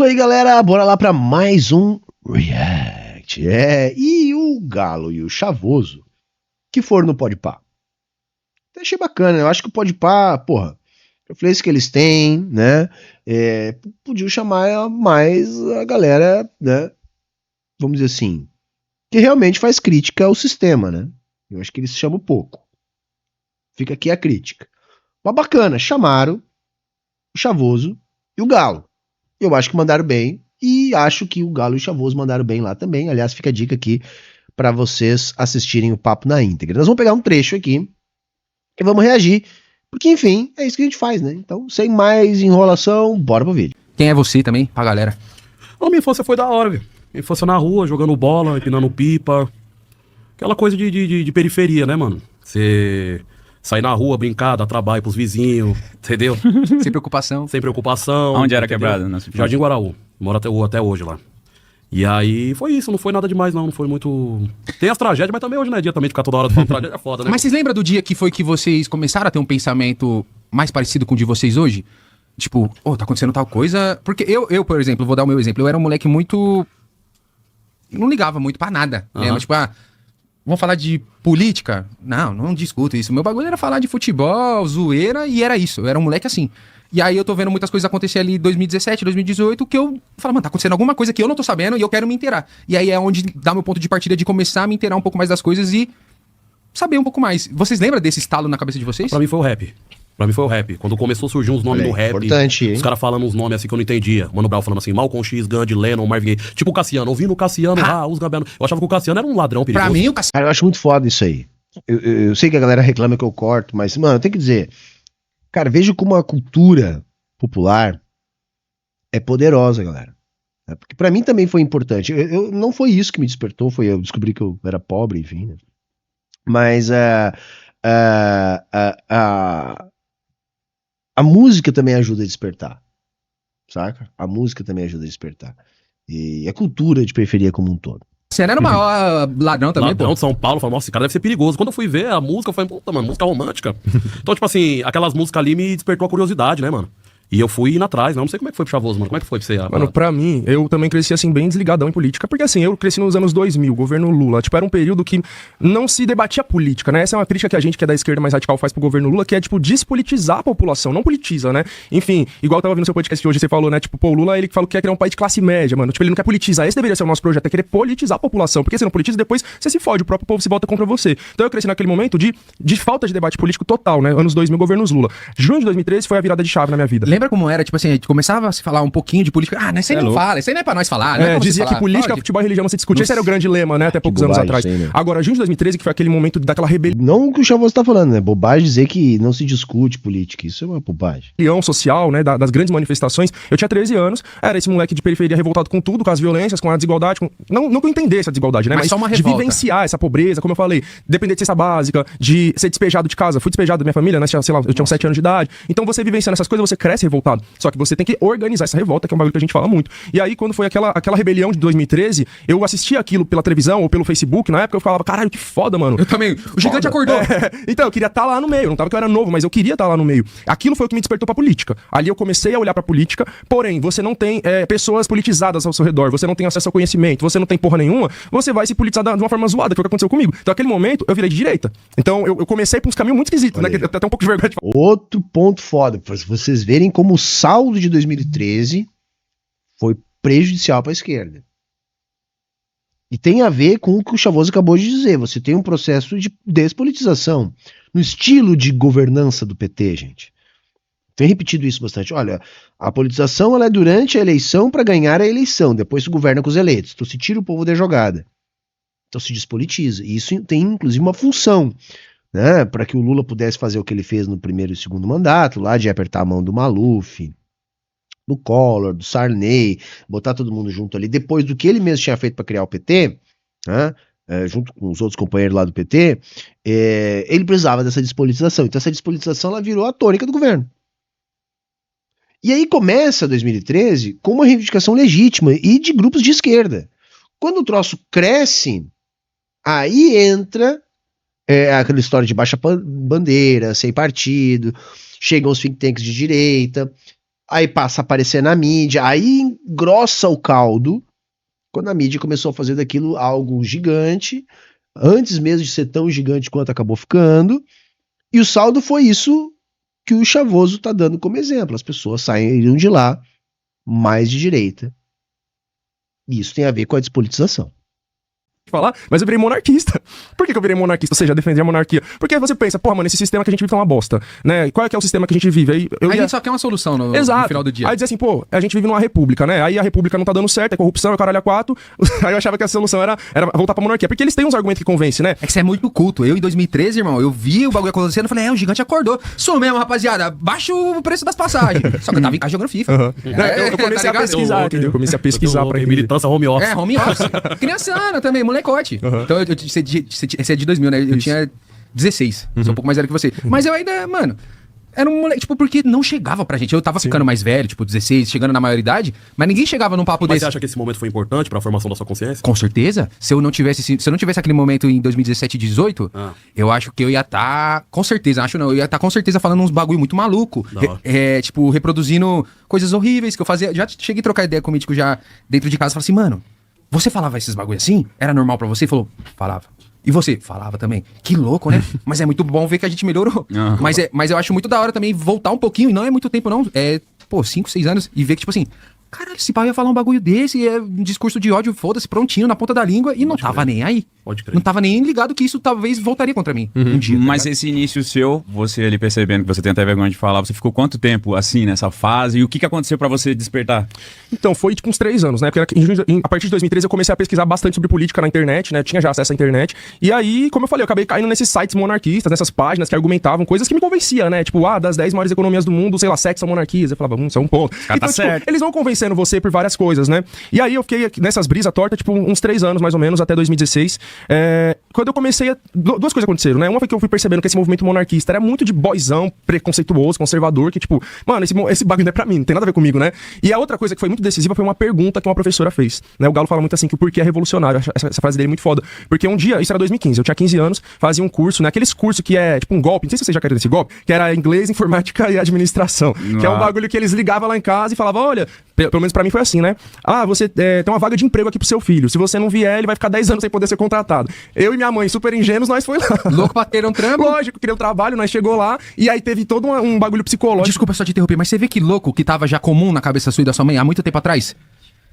Isso aí, galera, bora lá pra mais um React. E o Galo e o Chavoso, que foram no Podpah. Eu achei bacana, eu acho que o Podpah, porra, a influência que eles têm, né, podiam chamar mais a galera, né, vamos dizer assim, que realmente faz crítica ao sistema, né. Eu acho que eles chamam pouco. Fica aqui a crítica. Mas bacana, chamaram o Chavoso e o Galo. Eu acho que mandaram bem. E acho que o Galo e o Chavoso mandaram bem lá também. Aliás, fica a dica aqui para vocês assistirem o papo na íntegra. Nós vamos pegar um trecho aqui e vamos reagir. Porque, enfim, é isso que a gente faz, né? Então, sem mais enrolação, bora pro vídeo. Quem é você também, pra galera? A minha infância foi da hora, velho. Minha infância na rua, jogando bola, empinando pipa. Aquela coisa de periferia, né, mano? Você sair na rua, brincar, dar trabalho pros vizinhos, entendeu? Sem preocupação. Sem preocupação. Onde era entendeu? quebrado? Jardim Guaraú. Moro até hoje lá. E aí foi isso, não foi nada demais não foi muito... Tem as tragédias, mas também hoje não é dia também de ficar toda hora falando tragédia, é foda, né? Mas vocês lembram do dia que foi que vocês começaram a ter um pensamento mais parecido com o de vocês hoje? Tipo, tá acontecendo tal coisa... Porque eu, por exemplo, vou dar o meu exemplo. Eu era um moleque muito... Não ligava muito pra nada. Né? Mas, tipo, vamos falar de política? Não discuto isso. Meu bagulho era falar de futebol, zoeira, e era isso. Eu era um moleque assim. E aí eu tô vendo muitas coisas acontecer ali em 2017, 2018, que eu falo, mano, tá acontecendo alguma coisa que eu não tô sabendo e eu quero me inteirar. E aí é onde dá meu ponto de partida de começar a me inteirar um pouco mais das coisas e saber um pouco mais. Vocês lembram desse estalo na cabeça de vocês? Pra mim foi o rap. Quando começou a surgir uns nomes do rap, importante, os caras falando uns nomes assim que eu não entendia. Mano Brown falando assim, Malcolm X, Gandhi, Lennon, Marvin Gaye. Tipo o Cassiano, ouvindo o Cassiano, os Gabriel. Eu achava que o Cassiano era um ladrão perigoso. Pra mim, o Cassiano... Cara, eu acho muito foda isso aí. Eu sei que a galera reclama que eu corto, mas, mano, eu tenho que dizer, cara, veja como a cultura popular é poderosa, galera. Porque pra mim também foi importante. Não foi isso que me despertou, foi eu descobri que eu era pobre, enfim, né? Mas a música também ajuda a despertar, saca? A música também ajuda a despertar. E a cultura de periferia como um todo. Você era o maior ladrão também, ladrão de São Paulo, eu falei, nossa, esse cara deve ser perigoso. Quando eu fui ver a música, eu falei, puta, mano, música romântica. Então, tipo assim, aquelas músicas ali me despertou a curiosidade, né, mano? E eu fui indo atrás, não sei como é que foi pro Chavoso, mano. Como é que foi pra você? Mano, pra mim, eu também cresci assim, bem desligadão em política, porque assim, eu cresci nos anos 2000, governo Lula. Tipo, era um período que não se debatia política, né? Essa é uma crítica que a gente, que é da esquerda mais radical, faz pro governo Lula, que é, tipo, despolitizar a população, não politiza, né? Enfim, igual eu tava vendo no seu podcast de hoje, você falou, né? Tipo, pô, o Lula, ele falou que quer criar um país de classe média, mano. Tipo, ele não quer politizar. Esse deveria ser o nosso projeto, é querer politizar a população. Porque se não politiza, depois você se fode, o próprio povo se volta contra você. Então eu cresci naquele momento de falta de debate político total, né? Anos 2000, governos Lula. Junho de 2013 foi a virada de chave na minha vida. Lembra como era, tipo assim, começava a se falar um pouquinho de política. Isso aí não fala, isso aí não é pra nós falar. Não é pra dizia que política, futebol e religião não se discutia. Esse era o grande lema, né? Até poucos anos atrás. Aí, né? Agora, junho de 2013, que foi aquele momento daquela rebelião Não o que o Chavoso tá falando, né? Bobagem dizer que não se discute política. Isso é uma bobagem. social, né? Das grandes manifestações. Eu tinha 13 anos, era esse moleque de periferia revoltado com tudo, com as violências, com a desigualdade. Não que eu entendesse a desigualdade, né? Mas só uma de revolta. vivenciar essa pobreza, como eu falei, depender de cesta básica, de ser despejado de casa. Fui despejado da minha família, né? Sei lá, eu tinha uns 7 anos de idade. Então você vivenciando essas coisas, você cresce revoltado. Só que você tem que organizar essa revolta, que é um bagulho que a gente fala muito. E aí, quando foi aquela rebelião de 2013, eu assistia aquilo pela televisão ou pelo Facebook, na época eu falava, caralho, que foda, mano. Eu também. O gigante acordou. Então, eu queria estar lá no meio. Não tava que eu era novo, mas eu queria estar lá no meio. Aquilo foi o que me despertou pra política. Ali eu comecei a olhar pra política, porém, você não tem pessoas politizadas ao seu redor, você não tem acesso ao conhecimento, você não tem porra nenhuma, você vai se politizar de uma forma zoada, que foi o que aconteceu comigo. Então, naquele momento, eu virei de direita. Então, eu comecei por uns caminhos muito esquisitos, né? Que até um pouco de vergonha de falar. Outro ponto foda, pra vocês verem como o saldo de 2013 foi prejudicial para a esquerda. E tem a ver com o que o Chavoso acabou de dizer. Você tem um processo de despolitização no estilo de governança do PT, gente. Tem repetido isso bastante. Olha, a politização ela é durante a eleição para ganhar a eleição. Depois se governa com os eleitos. Então se tira o povo da jogada. Então se despolitiza. E isso tem inclusive uma função, né, para que o Lula pudesse fazer o que ele fez no primeiro e segundo mandato, lá de apertar a mão do Maluf, do Collor, do Sarney, botar todo mundo junto ali, depois do que ele mesmo tinha feito para criar o PT, né, junto com os outros companheiros lá do PT, ele precisava dessa despolitização. Então essa despolitização ela virou a tônica do governo. E aí começa 2013 com uma reivindicação legítima e de grupos de esquerda. Quando o troço cresce, aí entra aquela história de baixa bandeira, sem partido, chegam os think tanks de direita. aí passa a aparecer na mídia, aí engrossa o caldo, quando a mídia começou a fazer daquilo algo gigante, antes mesmo de ser tão gigante quanto acabou ficando, e o saldo foi isso que o Chavoso tá dando como exemplo. As pessoas saíram de lá mais de direita. E isso tem a ver com a despolitização. Falar, mas eu virei monarquista. Por que eu virei monarquista? Ou seja, defender a monarquia. Porque você pensa, porra, mano, esse sistema que a gente vive é uma bosta, né? Qual é que é o sistema que a gente vive? Aí A gente só quer uma solução no final do dia. Aí dizer assim, pô, a gente vive numa república, né? Aí a república não tá dando certo, é corrupção, é caralho a quatro. Aí eu achava que a solução era voltar pra monarquia. Porque eles têm uns argumentos que convencem, né? É que você é muito culto. Eu, em 2013, irmão, eu vi o bagulho acontecendo e falei, o gigante acordou. Sou mesmo, rapaziada. Baixa o preço das passagens. Só que eu tava em casa jogando FIFA. Eu comecei a pesquisar, entendeu? Eu comecei a pesquisar pra entender. Militância home office. É, home office. Criançana também, molecote. Então, você é de 2000, né? Eu tinha 16. Sou um pouco mais velho que você. Mas eu ainda, mano... Era um moleque, tipo, porque não chegava pra gente. Eu tava ficando mais velho, tipo, 16, chegando na maioridade, mas ninguém chegava num papo Mas desse. você acha que esse momento foi importante pra formação da sua consciência? Com certeza. Se eu não tivesse aquele momento em 2017 e 2018, eu acho que eu ia estar, com certeza, eu ia estar com certeza falando uns bagulho muito maluco. Tipo, reproduzindo coisas horríveis que eu fazia. Já cheguei a trocar ideia com o Mítico já dentro de casa. Falei assim, mano, você falava esses bagulho assim? Era normal pra você? Ele falou, falava. E você? Falava também. Que louco, né? Mas é muito bom ver que a gente melhorou. Mas eu acho muito da hora também voltar um pouquinho, e não é muito tempo não, 5, 6 anos, e ver que tipo assim, caralho, esse pai ia falar um bagulho desse, é um discurso de ódio, foda-se, prontinho, na ponta da língua, e não tava nem aí. Pode crer. Não tava nem ligado que isso talvez voltaria contra mim um dia. Mas esse início seu, você ali percebendo que você tem até vergonha de falar, você ficou quanto tempo assim nessa fase? E o que aconteceu pra você despertar? Então, foi tipo uns 3 anos, né? Porque a partir de 2013 eu comecei a pesquisar bastante sobre política na internet, né? Eu tinha já acesso à internet. E aí, como eu falei, eu acabei caindo nesses sites monarquistas, nessas páginas que argumentavam coisas que me convenciam, né? Tipo, das 10 maiores economias do mundo, sei lá, 7 são monarquias. Eu falava, isso é um ponto. Então, tá certo. Eles vão convencendo você por várias coisas, né? E aí eu fiquei nessas brisas tortas, tipo, uns 3 anos mais ou menos, até 2016. Quando eu comecei duas coisas aconteceram, né? Uma foi que eu fui percebendo que esse movimento monarquista era muito de boyzão, preconceituoso, conservador, que tipo, mano, esse bagulho não é pra mim, não tem nada a ver comigo, né? E a outra coisa que foi muito decisiva foi uma pergunta que uma professora fez, né? O Galo fala muito assim, que o porquê é revolucionário, essa frase dele é muito foda. Porque um dia, isso era 2015, eu tinha 15 anos, fazia um curso, né? Aqueles cursos que é tipo um golpe, não sei se vocês já querem esse golpe, que era inglês, informática e administração. Que é um bagulho que eles ligavam lá em casa e falavam, olha, pelo menos pra mim foi assim, né? Você tem uma vaga de emprego aqui pro seu filho, se você não vier, ele vai ficar 10 anos sem poder ser contratado. Eu e minha mãe, super ingênuos, nós foi lá. Louco pra ter um trampo? Lógico, queria um trabalho, nós chegou lá e aí teve todo um bagulho psicológico. Desculpa só te interromper, mas você vê que louco que tava já comum na cabeça sua e da sua mãe há muito tempo atrás?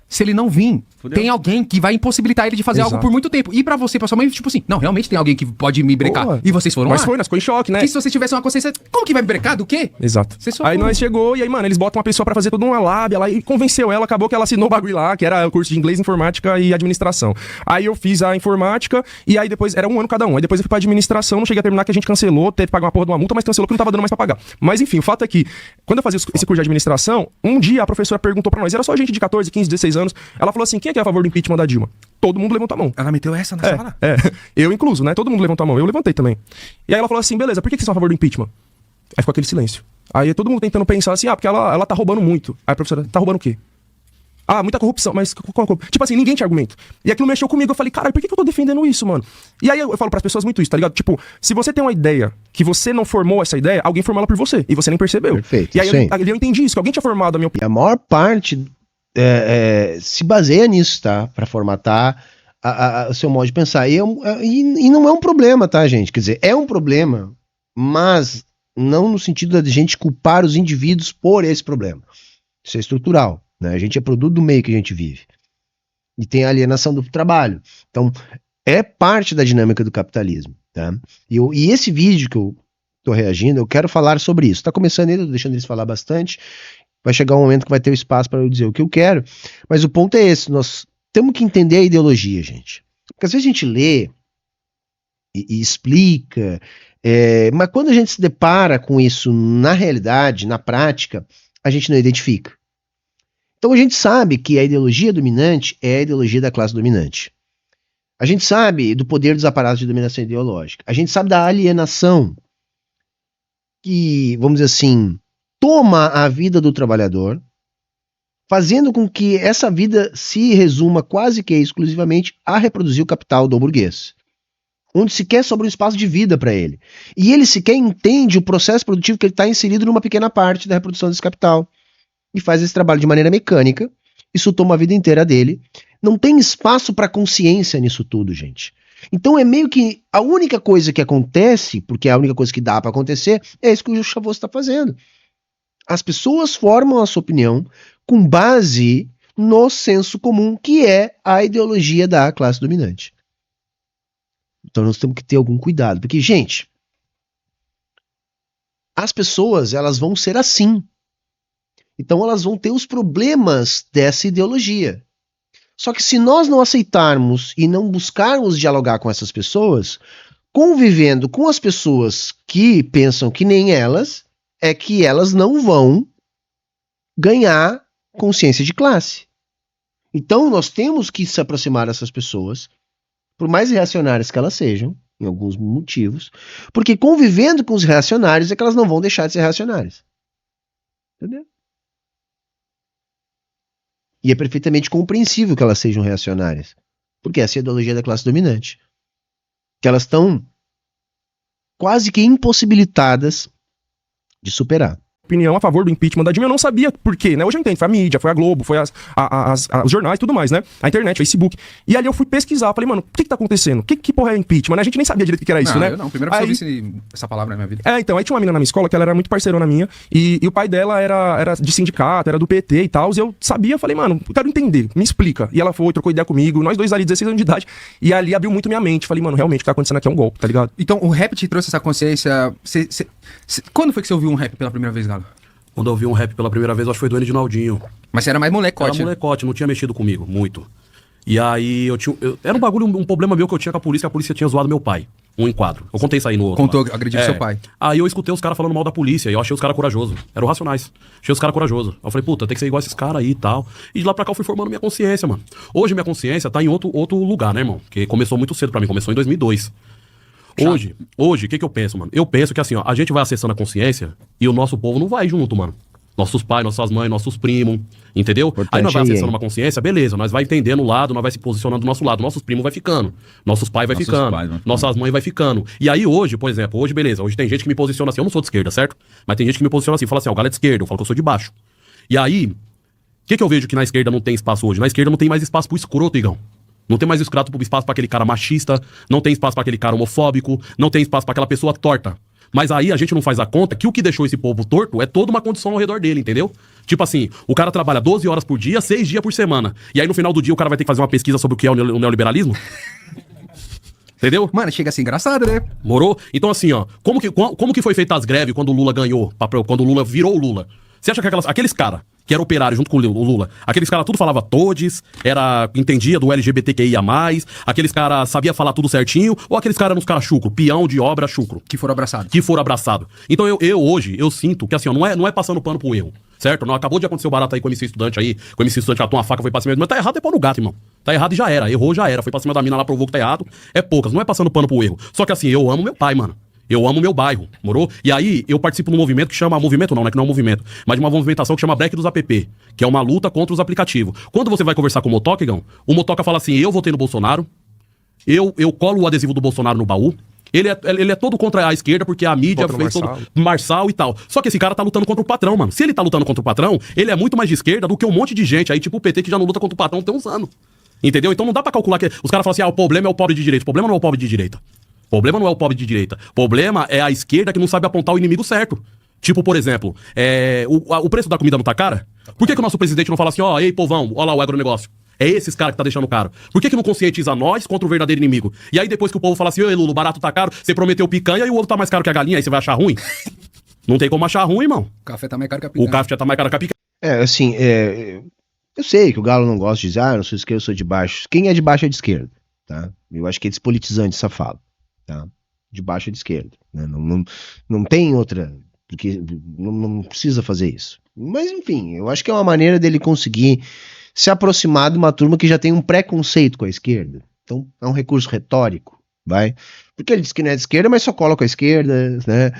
Se ele não vir, tem alguém que vai impossibilitar ele de fazer algo por muito tempo. E pra você, pra sua mãe, tipo assim, não, realmente tem alguém que pode me brecar. Boa. E vocês foram Mas lá? foi, nós ficou em choque, né? Que se você tivesse uma consciência, como que vai me brecar? Do quê? Exato. Você só Aí foi. nós chegou e aí, mano, eles botam uma pessoa pra fazer toda uma lábia lá e convenceu ela, acabou que ela assinou o bagulho lá, que era o curso de inglês, informática e administração. Aí eu fiz a informática e aí depois, era um ano cada um. Aí depois eu fui pra administração, não cheguei a terminar, que a gente cancelou, teve que pagar uma porra de uma multa, mas cancelou que não tava dando mais pra pagar. Mas enfim, o fato é que, quando eu fazia esse curso de administração, um dia a professora perguntou pra nós, era só gente de 14, 15, 16 anos, ela falou assim, quem é que é a favor do impeachment da Dilma? Todo mundo levantou a mão. Ela meteu essa na sala? Eu incluso, né? Todo mundo levantou a mão. Eu levantei também. E aí ela falou assim, beleza, por que vocês são a favor do impeachment? Aí ficou aquele silêncio. Aí todo mundo tentando pensar assim, porque ela tá roubando muito. Aí a professora, tá roubando o quê? Muita corrupção, mas tipo assim, ninguém tinha argumento. E aquilo mexeu comigo, eu falei, caralho, por que eu tô defendendo isso, mano? E aí eu falo pras pessoas muito isso, tá ligado? Tipo, se você tem uma ideia que você não formou essa ideia, alguém formou ela por você, e você nem percebeu. Perfeito, e aí sim. eu entendi isso, que alguém tinha formado a minha E opinião. a maior parte se baseia nisso, tá? Pra formatar o seu modo de pensar. E não é um problema, tá, gente? Quer dizer, é um problema, mas não no sentido de a gente culpar os indivíduos por esse problema. Isso é estrutural, né? A gente é produto do meio que a gente vive. E tem a alienação do trabalho. Então, é parte da dinâmica do capitalismo, tá? E esse vídeo que eu tô reagindo, eu quero falar sobre isso. Tá começando ele, tô deixando eles falar bastante. Vai chegar um momento que vai ter o espaço para eu dizer o que eu quero. Mas o ponto é esse, nós temos que entender a ideologia, gente. Porque às vezes a gente lê e explica, mas quando a gente se depara com isso na realidade, na prática, a gente não identifica. Então a gente sabe que a ideologia dominante é a ideologia da classe dominante. A gente sabe do poder dos aparatos de dominação ideológica. A gente sabe da alienação que, vamos dizer assim, toma a vida do trabalhador, fazendo com que essa vida se resuma quase que exclusivamente a reproduzir o capital do burguês, onde sequer sobra um espaço de vida para ele. E ele sequer entende o processo produtivo que ele está inserido numa pequena parte da reprodução desse capital. e faz esse trabalho de maneira mecânica. Isso toma a vida inteira dele. Não tem espaço para consciência nisso tudo, gente. Então é meio que a única coisa que acontece, porque é a única coisa que dá para acontecer, é isso que o Chavoso está fazendo. As pessoas formam a sua opinião com base no senso comum, que é a ideologia da classe dominante. Então nós temos que ter algum cuidado, porque, gente, as pessoas, elas vão ser assim. Então elas vão ter os problemas dessa ideologia. Só que se nós não aceitarmos e não buscarmos dialogar com essas pessoas, convivendo com as pessoas que pensam que nem elas, é que elas não vão ganhar consciência de classe. Então nós temos que se aproximar dessas pessoas, por mais reacionárias que elas sejam, em alguns motivos, porque convivendo com os reacionários é que elas não vão deixar de ser reacionárias. Entendeu? E é perfeitamente compreensível que elas sejam reacionárias, porque essa é a ideologia da classe dominante. Que elas estão quase que impossibilitadas de superar. Opinião a favor do impeachment da Dilma, eu não sabia por quê, né? Hoje eu entendo, foi a mídia, foi a Globo, foi os jornais e tudo mais, né? A internet, Facebook. E ali eu fui pesquisar, falei, mano, o que tá acontecendo? Que porra é impeachment, né? A gente nem sabia direito o que era isso, né? Eu não, primeira vez que eu vi essa palavra na minha vida. Então, aí tinha uma menina na minha escola que ela era muito parceirona minha, e o pai dela era de sindicato, era do PT e tal, e eu sabia, falei, mano, eu quero entender, me explica. E ela foi, trocou ideia comigo, nós dois ali, 16 anos de idade, e ali abriu muito minha mente, falei, mano, realmente o que tá acontecendo aqui é um golpe, tá ligado? Então, o rap te trouxe essa consciência... Quando foi que você ouviu um rap pela primeira vez, Galo? Quando eu vi um rap pela primeira vez, eu acho que foi do Edinaldinho. Mas você era mais molecote. Era molecote, não tinha mexido comigo, muito. E aí era um bagulho, um problema meu que eu tinha com a polícia tinha zoado meu pai. Um enquadro. Eu contei isso aí no outro. Contou, agrediu seu pai. Aí eu escutei os caras falando mal da polícia e eu achei os caras corajosos. Eram Racionais. Achei os caras corajosos. Eu falei, puta, tem que ser igual esses caras aí e tal. E de lá pra cá eu fui formando minha consciência, mano. Hoje minha consciência tá em outro lugar, né, irmão? Que começou muito cedo pra mim, começou em 2002. Hoje, o que eu penso, mano? Eu penso que assim, ó, a gente vai acessando a consciência e o nosso povo não vai junto, mano. Nossos pais, nossas mães, nossos primos, entendeu? Aí nós vai acessando uma consciência, beleza, nós vai entendendo o lado, nós vai se posicionando do nosso lado, nossos primos vai ficando, nossos pais vai ficando, nossas mães vai ficando. E aí hoje, por exemplo, beleza, hoje tem gente que me posiciona assim, eu não sou de esquerda, certo? Mas tem gente que me posiciona assim, fala assim, ó, o Galo é de esquerda, eu falo que eu sou de baixo. E aí, o que eu vejo que na esquerda não tem espaço hoje? Na esquerda não tem mais espaço pro escroto, Igão. Não tem mais espaço pra aquele cara machista, não tem espaço pra aquele cara homofóbico, não tem espaço pra aquela pessoa torta. Mas aí a gente não faz a conta que o que deixou esse povo torto é toda uma condição ao redor dele, entendeu? Tipo assim, o cara trabalha 12 horas por dia, 6 dias por semana. E aí no final do dia o cara vai ter que fazer uma pesquisa sobre o que é o neoliberalismo? Entendeu? Mano, chega a ser engraçado, né? Morou? Então assim, ó, como que foi feita as greves quando o Lula ganhou, quando o Lula virou o Lula? Você acha que aqueles caras que era operário junto com o Lula, aqueles caras tudo falava todes, entendia do LGBTQIA+, aqueles caras sabia falar tudo certinho, ou aqueles caras eram os caras chucro, peão de obra chucro. Que foram abraçados. Então hoje, eu sinto que assim, ó, não é passando pano pro erro, certo? Não acabou de acontecer o barato aí com o MC Estudante aí, com o MC Estudante catou uma faca, foi pra cima, mas tá errado é pau no gato, irmão. Tá errado e já era, errou já era, foi pra cima da mina lá, provou que tá errado, é poucas, não é passando pano pro erro. Só que assim, eu amo meu pai, mano. Eu amo meu bairro, morou? E aí, eu participo de um movimento que chama... Movimento não, né? Que não é um movimento. Mas de uma movimentação que chama Break dos App. Que é uma luta contra os aplicativos. Quando você vai conversar com o Motoca, Igão, o Motoca fala assim, eu votei no Bolsonaro, eu colo o adesivo do Bolsonaro no baú, ele é todo contra a esquerda, porque a mídia fez todo... Marçal e tal. Só que esse cara tá lutando contra o patrão, mano. Se ele tá lutando contra o patrão, ele é muito mais de esquerda do que um monte de gente aí, tipo o PT, que já não luta contra o patrão tem uns anos. Entendeu? Então não dá pra calcular que... Os caras falam assim, o problema é o pobre de direita. O problema não é o pobre de direita. O problema não é o pobre de direita. O problema é a esquerda que não sabe apontar o inimigo certo. Tipo, por exemplo, o preço da comida não tá cara? Por que o nosso presidente não fala assim, ei, povão, olha lá o agronegócio? É esses caras que tá deixando caro. Por que não conscientiza nós contra o verdadeiro inimigo? E aí depois que o povo fala assim, ei, Lula, o barato tá caro, você prometeu picanha e o ovo tá mais caro que a galinha, aí você vai achar ruim? Não tem como achar ruim, irmão. O café tá mais caro que a picanha. O café tá mais caro que a picanha. Assim, eu sei que o Galo não gosta de dizer, eu não sou de esquerda, eu sou de baixo. Quem é de baixo é de esquerda, tá? Eu acho que é despolitizante essa fala. Tá? De baixo é de esquerda, né? Não tem outra, porque não precisa fazer isso. Mas enfim, eu acho que é uma maneira dele conseguir se aproximar de uma turma que já tem um preconceito com a esquerda. Então é um recurso retórico, vai? Porque ele diz que não é de esquerda, mas só cola com a esquerda, né?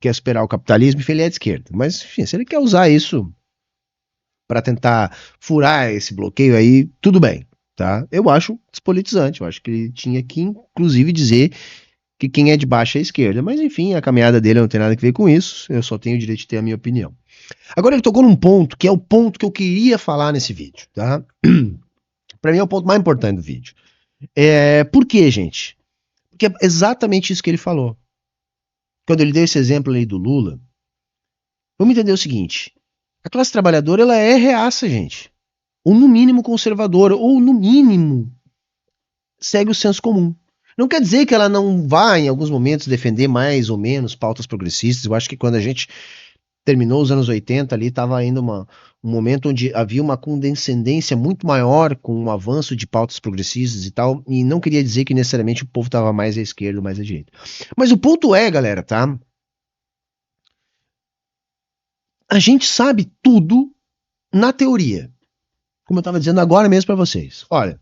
Quer superar o capitalismo, enfim, ele é de esquerda. Mas enfim, se ele quer usar isso para tentar furar esse bloqueio aí, tudo bem. Tá? Eu acho despolitizante, eu acho que ele tinha que, inclusive, dizer que quem é de baixo é a esquerda, mas enfim, a caminhada dele não tem nada a ver com isso, eu só tenho o direito de ter a minha opinião. Agora ele tocou num ponto que é o ponto que eu queria falar nesse vídeo, tá? Pra mim é o ponto mais importante do vídeo. Por quê, gente? Porque é exatamente isso que ele falou. Quando ele deu esse exemplo aí do Lula, vamos entender o seguinte: a classe trabalhadora, ela é reaça, gente. Ou no mínimo conservadora, ou no mínimo segue o senso comum. Não quer dizer que ela não vá, em alguns momentos, defender mais ou menos pautas progressistas. Eu acho que quando a gente terminou os anos 80 ali, estava ainda um momento onde havia uma condescendência muito maior com o avanço de pautas progressistas e tal, e não queria dizer que necessariamente o povo estava mais à esquerda ou mais à direita. Mas o ponto é, galera, tá? A gente sabe tudo na teoria. Como eu estava dizendo agora mesmo para vocês. Olha,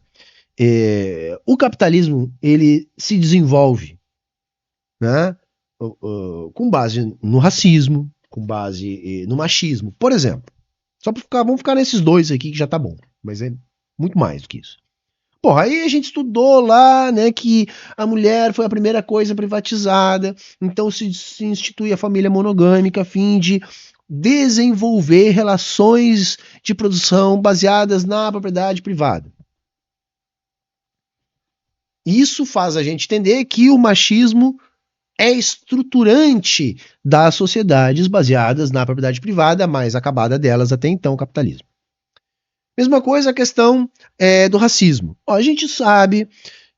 o capitalismo, ele se desenvolve, né, com base no racismo, com base no machismo. Por exemplo, vamos ficar nesses dois aqui que já tá bom, mas é muito mais do que isso. Porra, aí a gente estudou lá, né, que a mulher foi a primeira coisa privatizada, então se institui a família monogâmica a fim de desenvolver relações de produção baseadas na propriedade privada. Isso faz a gente entender que o machismo é estruturante das sociedades baseadas na propriedade privada, a mais acabada delas até então, o capitalismo. Mesma coisa a questão do racismo. A gente sabe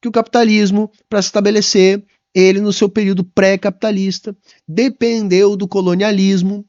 que o capitalismo, para se estabelecer, ele no seu período pré-capitalista, dependeu do colonialismo,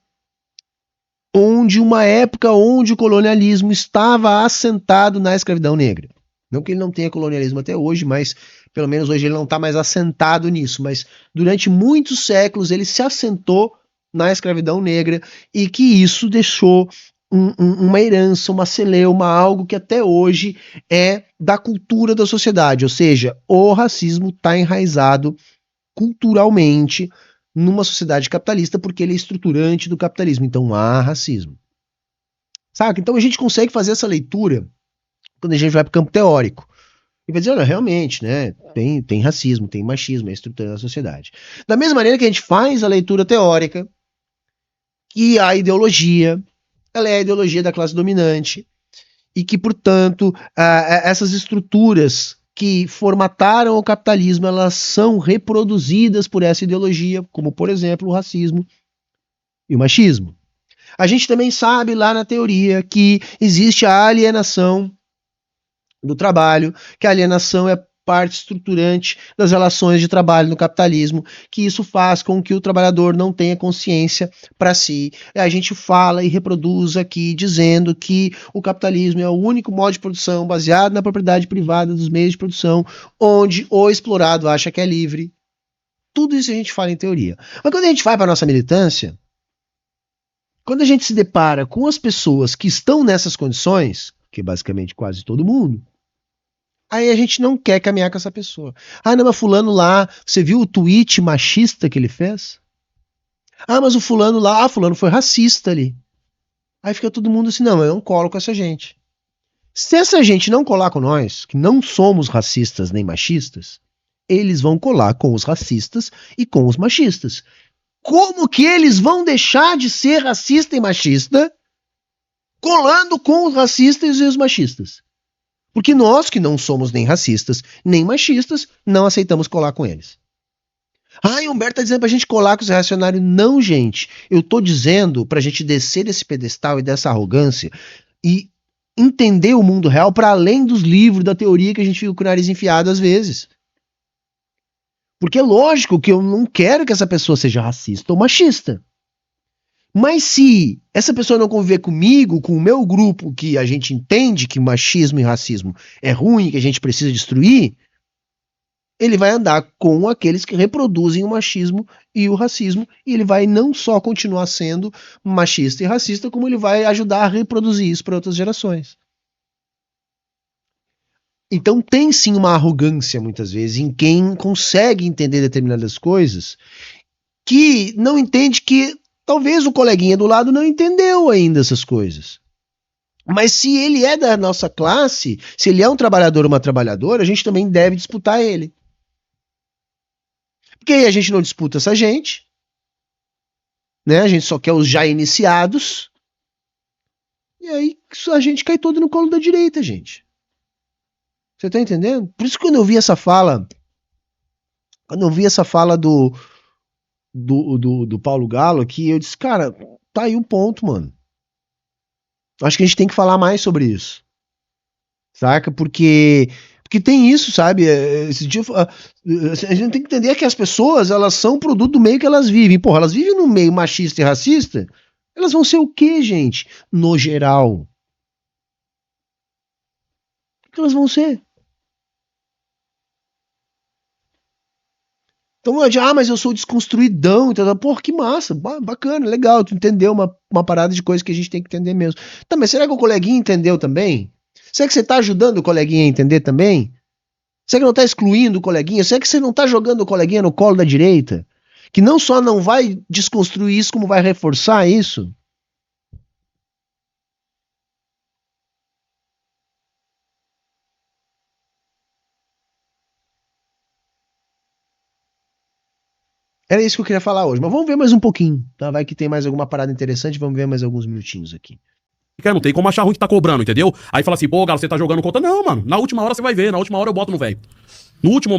uma época onde o colonialismo estava assentado na escravidão negra. Não que ele não tenha colonialismo até hoje, mas pelo menos hoje ele não está mais assentado nisso. Mas durante muitos séculos ele se assentou na escravidão negra e que isso deixou uma herança, uma celeuma, algo que até hoje é da cultura da sociedade. Ou seja, o racismo está enraizado culturalmente numa sociedade capitalista porque ele é estruturante do capitalismo. Então há racismo. Saca? Então a gente consegue fazer essa leitura quando a gente vai para o campo teórico. E vai dizer, olha, realmente, né, tem racismo, tem machismo, é a estrutura da sociedade. Da mesma maneira que a gente faz a leitura teórica, que a ideologia, ela é a ideologia da classe dominante, e que, portanto, essas estruturas que formataram o capitalismo, elas são reproduzidas por essa ideologia, como, por exemplo, o racismo e o machismo. A gente também sabe lá na teoria que existe a alienação do trabalho, que a alienação é parte estruturante das relações de trabalho no capitalismo, que isso faz com que o trabalhador não tenha consciência para si. A gente fala e reproduz aqui dizendo que o capitalismo é o único modo de produção baseado na propriedade privada dos meios de produção, onde o explorado acha que é livre. Tudo isso a gente fala em teoria. Mas quando a gente vai para a nossa militância, quando a gente se depara com as pessoas que estão nessas condições, que é basicamente quase todo mundo, aí a gente não quer caminhar com essa pessoa. Ah, não, mas fulano lá, você viu o tweet machista que ele fez? Ah, mas o fulano lá, fulano foi racista ali. Aí fica todo mundo assim, não, eu não colo com essa gente. Se essa gente não colar com nós, que não somos racistas nem machistas, eles vão colar com os racistas e com os machistas. Como que eles vão deixar de ser racista e machista colando com os racistas e os machistas? Porque nós, que não somos nem racistas nem machistas, não aceitamos colar com eles. Ah, e Humberto tá dizendo pra gente colar com os reacionários. Não, gente. Eu tô dizendo pra gente descer desse pedestal e dessa arrogância e entender o mundo real para além dos livros, da teoria que a gente fica com o nariz enfiado às vezes. Porque é lógico que eu não quero que essa pessoa seja racista ou machista. Mas se essa pessoa não conviver comigo, com o meu grupo, que a gente entende que machismo e racismo é ruim, que a gente precisa destruir, ele vai andar com aqueles que reproduzem o machismo e o racismo, e ele vai não só continuar sendo machista e racista, como ele vai ajudar a reproduzir isso para outras gerações. Então tem sim uma arrogância, muitas vezes, em quem consegue entender determinadas coisas, que não entende que talvez o coleguinha do lado não entendeu ainda essas coisas. Mas se ele é da nossa classe, se ele é um trabalhador ou uma trabalhadora, a gente também deve disputar ele. Porque aí a gente não disputa essa gente, né? A gente só quer os já iniciados. E aí a gente cai todo no colo da direita, gente. Você tá entendendo? Por isso que quando eu vi essa fala do Paulo Galo aqui, eu disse, cara, tá aí um ponto, mano. Acho que a gente tem que falar mais sobre isso. Saca? Porque tem isso, sabe? Esse dia, a gente tem que entender que as pessoas, elas são produto do meio que elas vivem. Porra, elas vivem num meio machista e racista, elas vão ser o quê, gente? No geral. O que elas vão ser? Então, mas eu sou desconstruidão. Então, porra, que massa, bacana, legal. Tu entendeu uma parada de coisa que a gente tem que entender mesmo. Tá, mas será que o coleguinha entendeu também? Será que você tá ajudando o coleguinha a entender também? Será que não tá excluindo o coleguinha? Será que você não tá jogando o coleguinha no colo da direita? Que não só não vai desconstruir isso, como vai reforçar isso? Era isso que eu queria falar hoje, mas vamos ver mais um pouquinho, tá? Vai que tem mais alguma parada interessante, vamos ver mais alguns minutinhos aqui. Não tem como achar ruim que tá cobrando, entendeu? Aí fala assim, pô, Galo, você tá jogando contra. Não, mano, na última hora você vai ver, na última hora eu boto no velho. No último,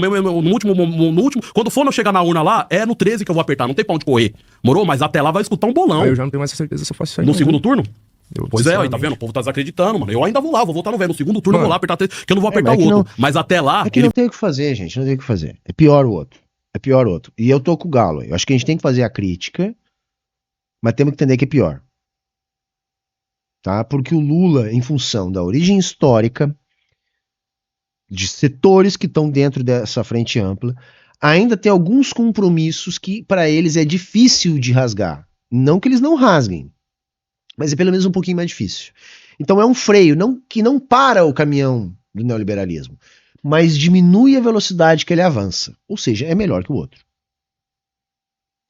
quando for eu chegar na urna lá, é no 13 que eu vou apertar, não tem pra onde correr. Morou? Mas até lá vai escutar um bolão. Eu já não tenho mais certeza se eu faço isso aí. No segundo turno? Pois é, aí, tá sinceramente. vendo? O povo tá desacreditando, mano. Eu ainda vou lá, vou voltar no velho. No segundo turno eu vou lá apertar, que eu não vou apertar mas o é que outro. Mas até lá. É que não tem o que fazer, gente, não tem o que fazer. É pior o outro. E eu tô com o Galo. Eu acho que a gente tem que fazer a crítica, mas temos que entender que é pior. Tá? Porque o Lula, em função da origem histórica, de setores que estão dentro dessa frente ampla, ainda tem alguns compromissos que para eles é difícil de rasgar. Não que eles não rasguem, mas é pelo menos um pouquinho mais difícil. Então é um freio que não para o caminhão do neoliberalismo, mas diminui a velocidade que ele avança. Ou seja, é melhor que o outro.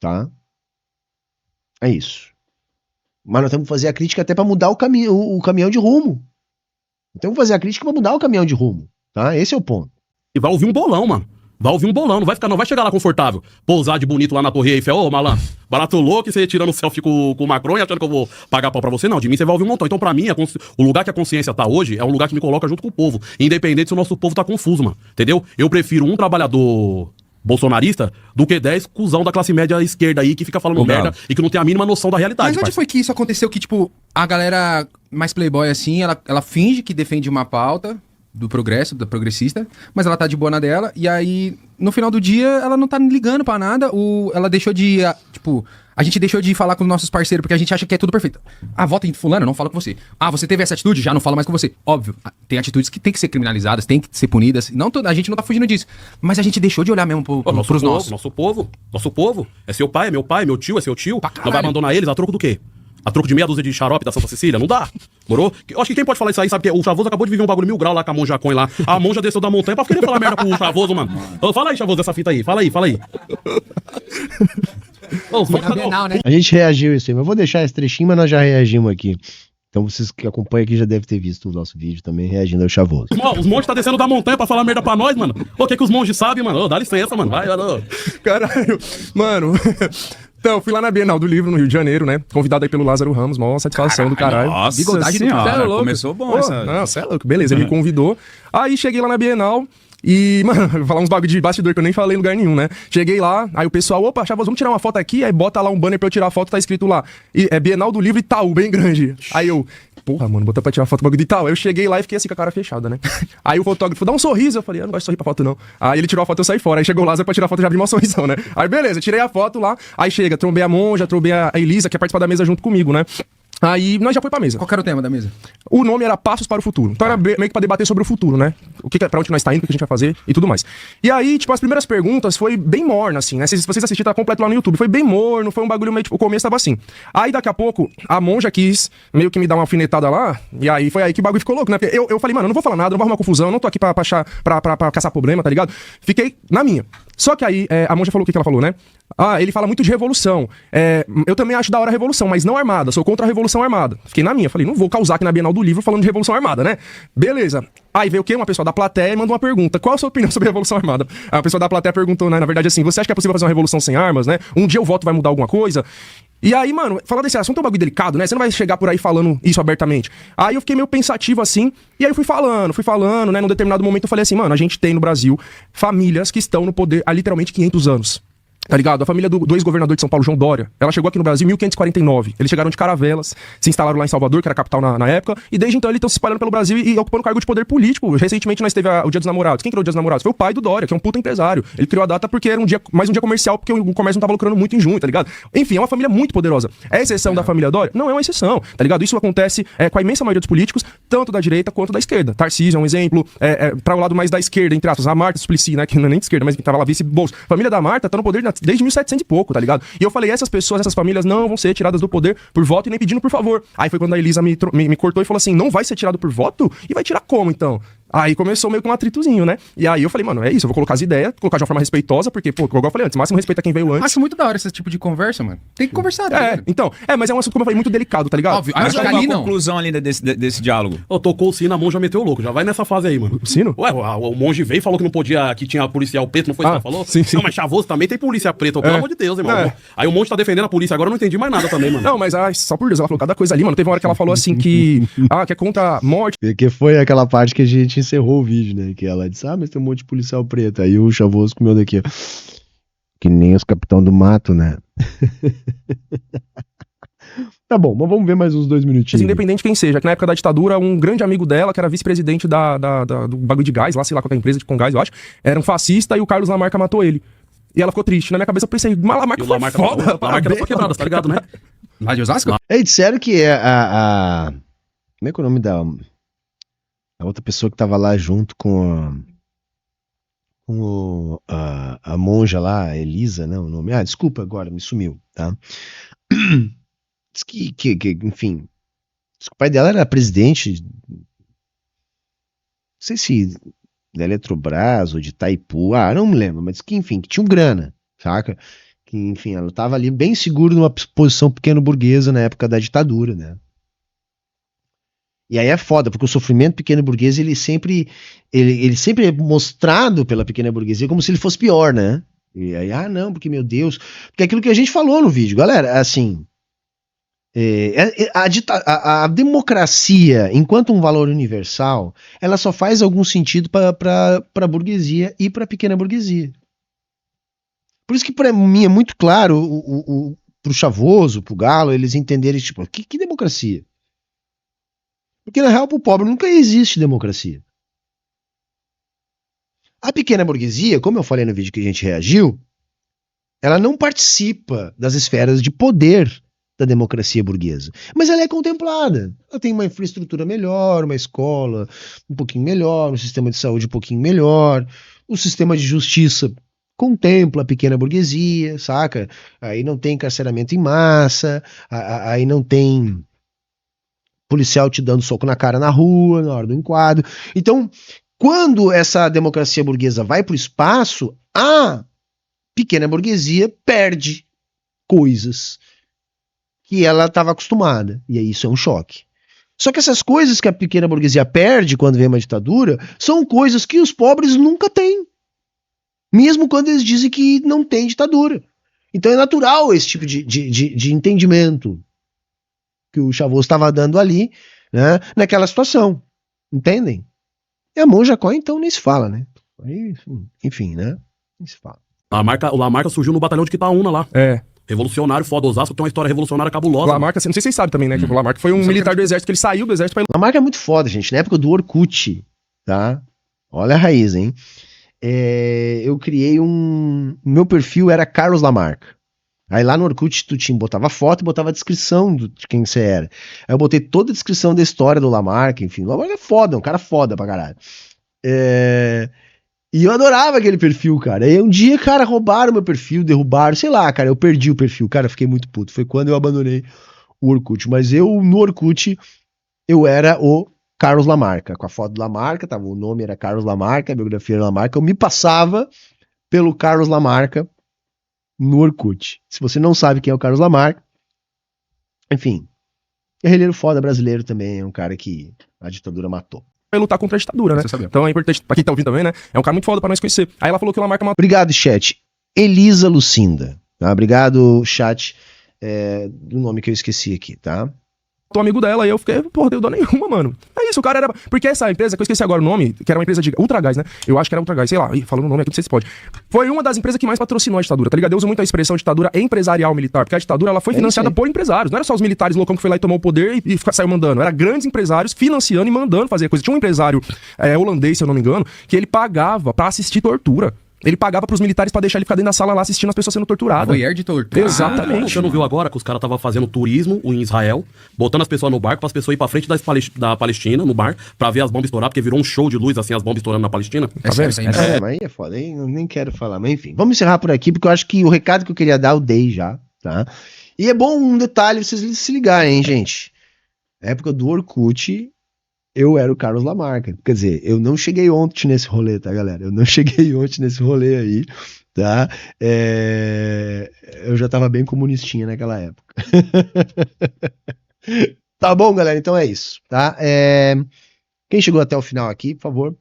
Tá? É isso. Mas nós temos que fazer a crítica até para mudar o caminhão de rumo. Nós temos que fazer a crítica para mudar o caminhão de rumo. Tá? Esse é o ponto. E vai ouvir um bolão, mano. Vai ouvir um bolão, não vai chegar lá confortável. Pousar de bonito lá na Torre Eiffel, ô malandro, barato louco e você tirando selfie com o Macron e achando que eu vou pagar pau pra você. Não, de mim você vai ouvir um montão. Então pra mim, o lugar que a consciência tá hoje é um lugar que me coloca junto com o povo. Independente se o nosso povo tá confuso, mano. Entendeu? Eu prefiro um trabalhador bolsonarista do que 10 cuzão da classe média esquerda aí que fica falando merda e que não tem a mínima noção da realidade. Mas onde foi que isso aconteceu? Que, tipo, a galera mais playboy assim, ela finge que defende uma pauta do progresso, da progressista, mas ela tá de boa na dela, e aí, no final do dia, ela não tá ligando pra nada, ela deixou de, tipo, a gente deixou de falar com os nossos parceiros, porque a gente acha que é tudo perfeito. Ah, vota em fulano, não fala com você. Ah, você teve essa atitude, já não fala mais com você. Óbvio, tem atitudes que tem que ser criminalizadas, tem que ser punidas, a gente não tá fugindo disso, mas a gente deixou de olhar mesmo pros nossos. Nosso povo, é seu pai, é meu pai, meu tio, é seu tio, não vai abandonar eles a troco do quê? A troco de meia dúzia de xarope da Santa Cecília? Não dá. Morou? Eu acho que quem pode falar isso aí, sabe que o Chavoso acabou de viver um bagulho 1000 graus lá com a Monja Coin lá. A Monja desceu da montanha pra querer falar merda com o Chavoso, mano. Fala aí, Chavoso, dessa fita aí. Fala aí. Foi na Bienal, né? A gente reagiu isso aí, mas eu vou deixar esse trechinho, mas nós já reagimos aqui. Então vocês que acompanham aqui já devem ter visto o nosso vídeo também, reagindo ao Chavoso. Os monges tá descendo da montanha pra falar merda pra nós, mano. O que os monges sabem, mano? Dá licença, mano. Vai. Caralho. Mano... Então, eu fui lá na Bienal do Livro, no Rio de Janeiro, né? Convidado aí pelo Lázaro Ramos, maior satisfação do caralho. Nossa Bigodagem do senhora, cara, louco. começou bom Pô, essa... não, você é louco. Beleza, ele me convidou. Aí cheguei lá na Bienal e, mano, vou falar uns bagulho de bastidor que eu nem falei em lugar nenhum, né? Cheguei lá, aí o pessoal, opa, Chavoso, vamos tirar uma foto aqui, aí bota lá um banner pra eu tirar a foto, tá escrito lá. E é Bienal do Livro Itaú, bem grande. Aí eu... Porra, mano, botar pra tirar foto do bagulho de tal. Aí eu cheguei lá e fiquei assim com a cara fechada, né? Aí o fotógrafo dá um sorriso. Eu falei, eu não gosto de sorrir pra foto, não. Aí ele tirou a foto e eu saí fora. Aí chegou o Lázaro pra tirar a foto e já abri uma sorrisão, né? Aí beleza, tirei a foto lá. Aí chega, trombei a Monja, trombei a Elisa, que ia participar da mesa junto comigo, né? Aí nós já foi pra mesa. Qual que era o tema da mesa? O nome era Passos para o Futuro. Então era meio que pra debater sobre o futuro, né? Pra onde nós tá indo, o que a gente vai fazer e tudo mais. E aí, tipo, as primeiras perguntas foi bem morna, assim, né? Se vocês assistirem, tá completo lá no YouTube. Foi bem morno, foi um bagulho meio, tipo, o começo tava assim. Aí daqui a pouco, a Monja quis meio que me dar uma alfinetada lá, e aí foi aí que o bagulho ficou louco, né? Porque eu falei, mano, eu não vou falar nada, não vou arrumar confusão, eu não tô aqui pra caçar problema, tá ligado? Fiquei na minha. Só que aí, a Monja falou o que ela falou, né? Ah, ele fala muito de revolução. Eu também acho da hora a revolução, mas não armada. Sou contra a revolução armada. Fiquei na minha. Falei, não vou causar aqui na Bienal do Livro falando de revolução armada, né? Beleza. Aí veio o quê? Uma pessoa da plateia e mandou uma pergunta. Qual a sua opinião sobre a revolução armada? Aí a pessoa da plateia perguntou, né? Na verdade, assim, você acha que é possível fazer uma revolução sem armas, né? Um dia o voto vai mudar alguma coisa? E aí, mano, falar desse assunto é um bagulho delicado, né? Você não vai chegar por aí falando isso abertamente. Aí eu fiquei meio pensativo assim, e aí eu fui falando, né? Num determinado momento eu falei assim, mano, a gente tem no Brasil famílias que estão no poder há literalmente 500 anos. Tá ligado? A família do ex-governador de São Paulo, João Dória, ela chegou aqui no Brasil em 1549. Eles chegaram de Caravelas, se instalaram lá em Salvador, que era a capital na época, e desde então eles estão se espalhando pelo Brasil e ocupando cargo de poder político. Recentemente nós teve o Dia dos Namorados. Quem criou o Dia dos Namorados? Foi o pai do Dória, que é um puta empresário. Ele criou a data porque era mais um dia comercial, porque o comércio não tava lucrando muito em junho, tá ligado? Enfim, é uma família muito poderosa. É exceção da família Dória? Não é uma exceção, tá ligado? Isso acontece com a imensa maioria dos políticos, tanto da direita quanto da esquerda. Tarcísio é um exemplo, pra o lado mais da esquerda, entre aspas, a Marta Suplicy, né, que não é nem de esquerda, mas que tava lá vice-bolso. A família da Marta tá no poder desde 1700 e pouco, tá ligado? E eu falei, essas pessoas, essas famílias não vão ser tiradas do poder por voto e nem pedindo por favor. Aí foi quando a Elisa me cortou e falou assim, não vai ser tirado por voto? E vai tirar como, então? Aí começou meio com um atritozinho, né? E aí eu falei, mano, é isso, eu vou colocar as ideias, colocar de uma forma respeitosa, porque, pô, igual eu falei antes, máximo respeito a quem veio antes. Acho muito da hora esse tipo de conversa, mano. Tem que conversar, né? Então, mas é um assunto, como eu falei, muito delicado, tá ligado? Óbvio, Mas acho qual que é ali a não. conclusão ali desse diálogo? Tocou o sino, a mão já meteu o louco. Já vai nessa fase aí, mano. O sino? Ué, o monge veio e falou que não podia, que tinha policial preto, não foi isso que ela falou? sim. Não, mas Chavoso também tem polícia preta, pelo amor de Deus, irmão. Aí o monge tá defendendo a polícia, agora eu não entendi mais nada também, mano. Não, mas só por Deus, ela falou cada coisa ali, mano. Teve uma hora que ela falou assim que é contra a morte. Que foi aquela parte que a gente encerrou o vídeo, né? Que ela disse, mas tem um monte de policial preto. Aí o Chavoso comeu daqui, ó. Que nem os capitão do mato, né? Tá bom, mas vamos ver mais uns 2 minutinhos. Independente de quem seja, que na época da ditadura, um grande amigo dela, que era vice-presidente do bagulho de gás, lá, sei lá qual é a empresa, com gás, eu acho, era um fascista e o Carlos Lamarca matou ele. E ela ficou triste. Na minha cabeça eu pensei, mas Lamarca foi foda. Lamarca era só quebrada, tá ligado, né? Lá de Osasco? Aí disseram que como é que é o nome da outra pessoa que tava lá junto com a monja lá, a Elisa, né, o nome? Desculpa agora, me sumiu, tá? Diz que enfim, diz que o pai dela era presidente, não sei se da Eletrobras ou de Itaipu, não me lembro, mas que enfim, que tinha grana, saca? Que enfim, ela tava ali bem segura numa posição pequeno burguesa na época da ditadura, né? E aí é foda, porque o sofrimento pequeno burguês, ele sempre é mostrado pela pequena burguesia como se ele fosse pior, né? E aí, não, porque meu Deus, porque é aquilo que a gente falou no vídeo, galera, assim, a democracia, enquanto um valor universal, ela só faz algum sentido para a burguesia e para a pequena burguesia. Por isso que para mim é muito claro, pro Chavoso, pro Galo, eles entenderem, tipo, que democracia? Porque, na real, pro pobre nunca existe democracia. A pequena burguesia, como eu falei no vídeo que a gente reagiu, ela não participa das esferas de poder da democracia burguesa. Mas ela é contemplada. Ela tem uma infraestrutura melhor, uma escola um pouquinho melhor, um sistema de saúde um pouquinho melhor, o sistema de justiça contempla a pequena burguesia, saca? Aí não tem encarceramento em massa, aí não tem policial te dando soco na cara na rua, na hora do enquadro. Então, quando essa democracia burguesa vai para o espaço, a pequena burguesia perde coisas que ela estava acostumada. E aí isso é um choque. Só que essas coisas que a pequena burguesia perde quando vem uma ditadura são coisas que os pobres nunca têm. Mesmo quando eles dizem que não tem ditadura. Então é natural esse tipo de entendimento que o Chavoso estava dando ali, né, naquela situação, entendem? E a Monja Cohen, então, nem se fala, né? Aí, enfim, né? Nem se fala. O Lamarca surgiu no batalhão de Quitaúna lá. Revolucionário, foda, Osasco tem uma história revolucionária cabulosa. O Lamarca, não sei se vocês sabem também, né? Que o Lamarca foi um militar do exército, que ele saiu do exército pra ir... Lamarca é muito foda, gente. Na época do Orkut, tá? Olha a raiz, hein? Eu criei meu perfil era Carlos Lamarca. Aí lá no Orkut tu botava foto e botava a descrição de quem você era. Aí eu botei toda a descrição da história do Lamarca, enfim. O Lamarca é foda, um cara foda pra caralho. E eu adorava aquele perfil, cara. Aí um dia, cara, roubaram meu perfil, derrubaram, sei lá, cara, eu perdi o perfil. Cara, eu fiquei muito puto. Foi quando eu abandonei o Orkut. Mas no Orkut, eu era o Carlos Lamarca. Com a foto do Lamarca, o nome era Carlos Lamarca, a biografia era Lamarca. Eu me passava pelo Carlos Lamarca no Orkut. Se você não sabe quem é o Carlos Lamarca, enfim, guerrilheiro foda brasileiro também, é um cara que a ditadura matou. Vai lutar contra a ditadura, né? Então é importante, pra quem tá ouvindo também, né? É um cara muito foda pra nós conhecer. Aí ela falou que o Lamarca matou. Obrigado, chat. Elisa Lucinda. Tá? Obrigado, chat. do nome que eu esqueci aqui, tá? Tô amigo dela, e eu fiquei, porra, deu dó nenhuma, mano. É isso, o cara era... Porque essa empresa, que eu esqueci agora o nome, que era uma empresa de Ultragás, né? Eu acho que era Ultragás, sei lá, falando o nome aqui, não sei se pode. Foi uma das empresas que mais patrocinou a ditadura, tá ligado? Eu uso muito a expressão ditadura empresarial militar, porque a ditadura, ela foi financiada por empresários. Não era só os militares loucão que foi lá e tomou o poder e saiu mandando. Era grandes empresários financiando e mandando fazer coisa. Tinha um empresário holandês, se eu não me engano, que ele pagava pra assistir tortura. Ele pagava pros militares pra deixar ele ficar dentro da sala lá assistindo as pessoas sendo torturadas. Voyeur de tortura. Exatamente. Você não viu agora que os caras estavam fazendo turismo em Israel, botando as pessoas no barco, para as pessoas ir pra frente da Palestina, no bar, pra ver as bombas estourar, porque virou um show de luz, assim, as bombas estourando na Palestina. Tá vendo? Isso aí, Mas aí é foda, aí eu nem quero falar, mas enfim. Vamos encerrar por aqui, porque eu acho que o recado que eu queria dar eu dei já, tá? E é bom um detalhe vocês se ligarem, hein, gente? Na época do Orkut, eu era o Carlos Lamarca. Quer dizer, eu não cheguei ontem nesse rolê, tá, galera? Eu não cheguei ontem nesse rolê aí, tá? Eu já tava bem comunistinha naquela época. Tá bom, galera? Então é isso, tá? Quem chegou até o final aqui, por favor,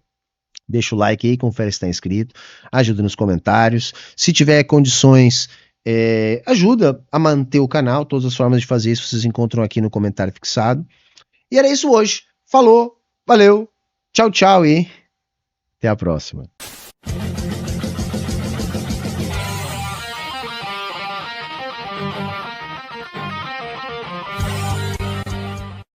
deixa o like aí, confere se tá inscrito, ajuda nos comentários. Se tiver condições, ajuda a manter o canal. Todas as formas de fazer isso vocês encontram aqui no comentário fixado. E era isso hoje. Falou, valeu, tchau, tchau e até a próxima.